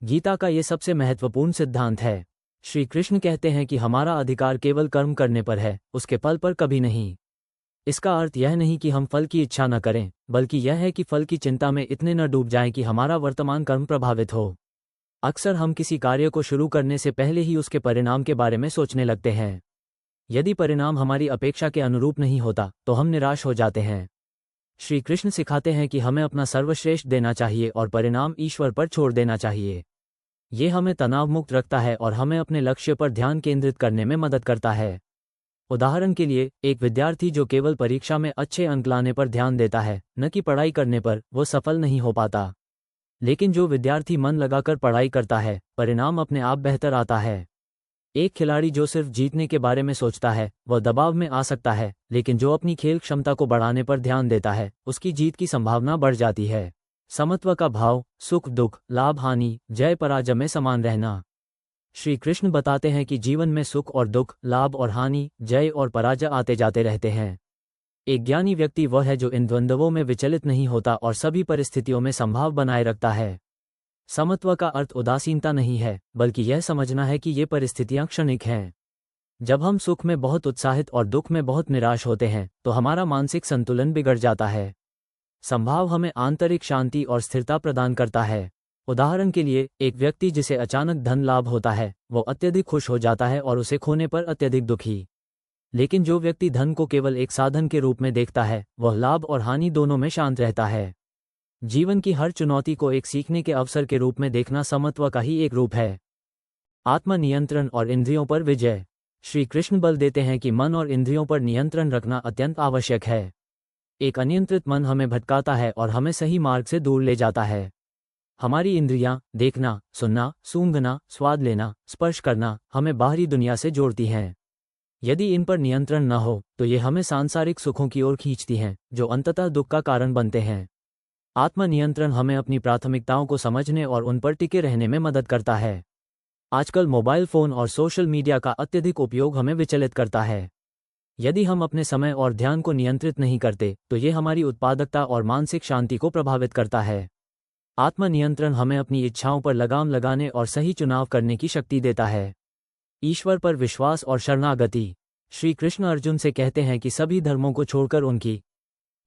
गीता का ये सबसे महत्वपूर्ण सिद्धांत है। श्री कृष्ण कहते हैं कि हमारा अधिकार केवल कर्म करने पर है, उसके फल पर कभी नहीं। इसका अर्थ यह नहीं कि हम फल की इच्छा न करें, बल्कि यह है कि फल की चिंता में इतने न डूब जाएं कि हमारा वर्तमान कर्म प्रभावित हो। अक्सर हम किसी कार्य को शुरू करने से पहले ही उसके परिणाम के बारे में सोचने लगते हैं। यदि परिणाम हमारी अपेक्षा के अनुरूप नहीं होता तो हम निराश हो जाते हैं। श्री कृष्ण सिखाते हैं कि हमें अपना सर्वश्रेष्ठ देना चाहिए और परिणाम ईश्वर पर छोड़ देना चाहिए। ये हमें तनाव मुक्त रखता है और हमें अपने लक्ष्य पर ध्यान केंद्रित करने में मदद करता है। उदाहरण के लिए, एक विद्यार्थी जो केवल परीक्षा में अच्छे अंक लाने पर ध्यान देता है, न कि पढ़ाई करने पर, वो सफल नहीं हो पाता। लेकिन जो विद्यार्थी मन लगाकर पढ़ाई करता है, परिणाम अपने आप बेहतर आता है। एक खिलाड़ी जो सिर्फ जीतने के बारे में सोचता है, वह दबाव में आ सकता है, लेकिन जो अपनी खेल क्षमता को बढ़ाने पर ध्यान देता है, उसकी जीत की संभावना बढ़ जाती है। समत्व का भाव, सुख दुख, लाभ हानि, जय पराजय में समान रहना। श्री कृष्ण बताते हैं कि जीवन में सुख और दुख, लाभ और हानि, जय और पराजय आते जाते रहते हैं। एक ज्ञानी व्यक्ति वह है जो इन द्वंद्वों में विचलित नहीं होता और सभी परिस्थितियों में संभाव बनाए रखता है। समत्व का अर्थ उदासीनता नहीं है, बल्कि यह समझना है कि ये परिस्थितियां क्षणिक हैं। जब हम सुख में बहुत उत्साहित और दुख में बहुत निराश होते हैं, तो हमारा मानसिक संतुलन बिगड़ जाता है। संभाव हमें आंतरिक शांति और स्थिरता प्रदान करता है। उदाहरण के लिए, एक व्यक्ति जिसे अचानक धन लाभ होता है, वो अत्यधिक खुश हो जाता है और उसे खोने पर अत्यधिक दुखी। लेकिन जो व्यक्ति धन को केवल एक साधन के रूप में देखता है, वह लाभ और हानि दोनों में शांत रहता है। जीवन की हर चुनौती को एक सीखने के अवसर के रूप में देखना समत्व का ही एक रूप है। आत्मनियंत्रण और इंद्रियों पर विजय। श्री कृष्ण बल देते हैं कि मन और इंद्रियों पर नियंत्रण रखना अत्यंत आवश्यक है। एक अनियंत्रित मन हमें भटकाता है और हमें सही मार्ग से दूर ले जाता है। हमारी इंद्रियां, देखना, सुनना, सूंघना, स्वाद लेना, स्पर्श करना, हमें बाहरी दुनिया से जोड़ती हैं। यदि इन पर नियंत्रण न हो तो ये हमें सांसारिक सुखों की ओर खींचती हैं, जो अंततः दुख का कारण बनते हैं। आत्मनियंत्रण हमें अपनी प्राथमिकताओं को समझने और उन पर टिके रहने में मदद करता है। आजकल मोबाइल फोन और सोशल मीडिया का अत्यधिक उपयोग हमें विचलित करता है। यदि हम अपने समय और ध्यान को नियंत्रित नहीं करते तो ये हमारी उत्पादकता और मानसिक शांति को प्रभावित करता है। आत्मनियंत्रण हमें अपनी इच्छाओं पर लगाम लगाने और सही चुनाव करने की शक्ति देता है। ईश्वर पर विश्वास और शरणागति। श्री कृष्ण अर्जुन से कहते हैं कि सभी धर्मों को छोड़कर उनकी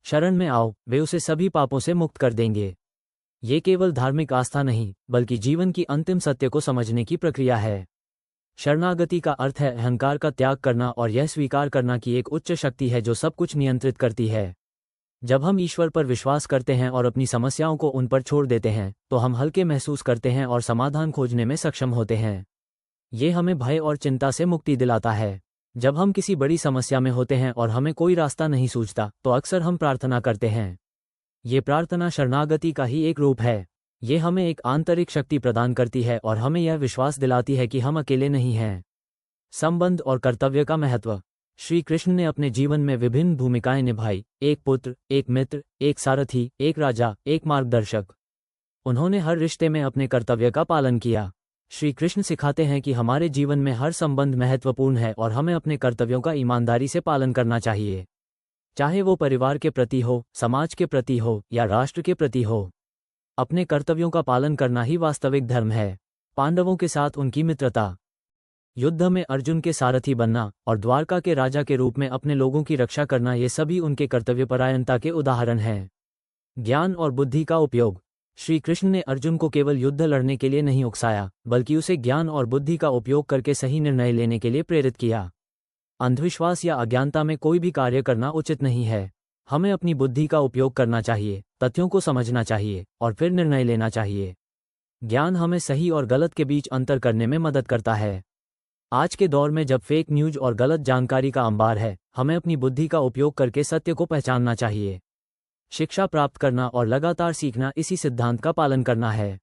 शरण में आओ, वे उसे सभी पापों से मुक्त कर देंगे। ये केवल धार्मिक आस्था नहीं, बल्कि जीवन की अंतिम सत्य को समझने की प्रक्रिया है। शरणागति का अर्थ है अहंकार का त्याग करना और यह स्वीकार करना कि एक उच्च शक्ति है जो सब कुछ नियंत्रित करती है। जब हम ईश्वर पर विश्वास करते हैं और अपनी समस्याओं को उन पर छोड़ देते हैं, तो हम हल्के महसूस करते हैं और समाधान खोजने में सक्षम होते हैं। ये हमें भय और चिंता से मुक्ति दिलाता है। जब हम किसी बड़ी समस्या में होते हैं और हमें कोई रास्ता नहीं सूझता, तो अक्सर हम प्रार्थना करते हैं। ये प्रार्थना शरणागति का ही एक रूप है। ये हमें एक आंतरिक शक्ति प्रदान करती है और हमें यह विश्वास दिलाती है कि हम अकेले नहीं हैं। संबंध और कर्तव्य का महत्व। श्री कृष्ण ने अपने जीवन में विभिन्न भूमिकाएं निभाई, एक पुत्र, एक मित्र, एक सारथी, एक राजा, एक मार्गदर्शक। उन्होंने हर रिश्ते में अपने कर्तव्य का पालन किया। श्री कृष्ण सिखाते हैं कि हमारे जीवन में हर संबंध महत्वपूर्ण है और हमें अपने कर्तव्यों का ईमानदारी से पालन करना चाहिए। चाहे वो परिवार के प्रति हो, समाज के प्रति हो या राष्ट्र के प्रति हो। अपने कर्तव्यों का पालन करना ही वास्तविक धर्म है। पांडवों के साथ उनकी मित्रता, युद्ध में अर्जुन के सारथी बनना और द्वारका के राजा के रूप में अपने लोगों की रक्षा करना, ये सभी उनके कर्तव्यपरायणता के उदाहरण हैं। ज्ञान और बुद्धि का उपयोग। श्री कृष्ण ने अर्जुन को केवल युद्ध लड़ने के लिए नहीं उकसाया, बल्कि उसे ज्ञान और बुद्धि का उपयोग करके सही निर्णय लेने के लिए प्रेरित किया। अंधविश्वास या अज्ञानता में कोई भी कार्य करना उचित नहीं है। हमें अपनी बुद्धि का उपयोग करना चाहिए, तथ्यों को समझना चाहिए और फिर निर्णय लेना चाहिए। ज्ञान हमें सही और गलत के बीच अंतर करने में मदद करता है। आज के दौर में जब फेक न्यूज और गलत जानकारी का अंबार है, हमें अपनी बुद्धि का उपयोग करके सत्य को पहचानना चाहिए। शिक्षा प्राप्त करना और लगातार सीखना इसी सिद्धांत का पालन करना है।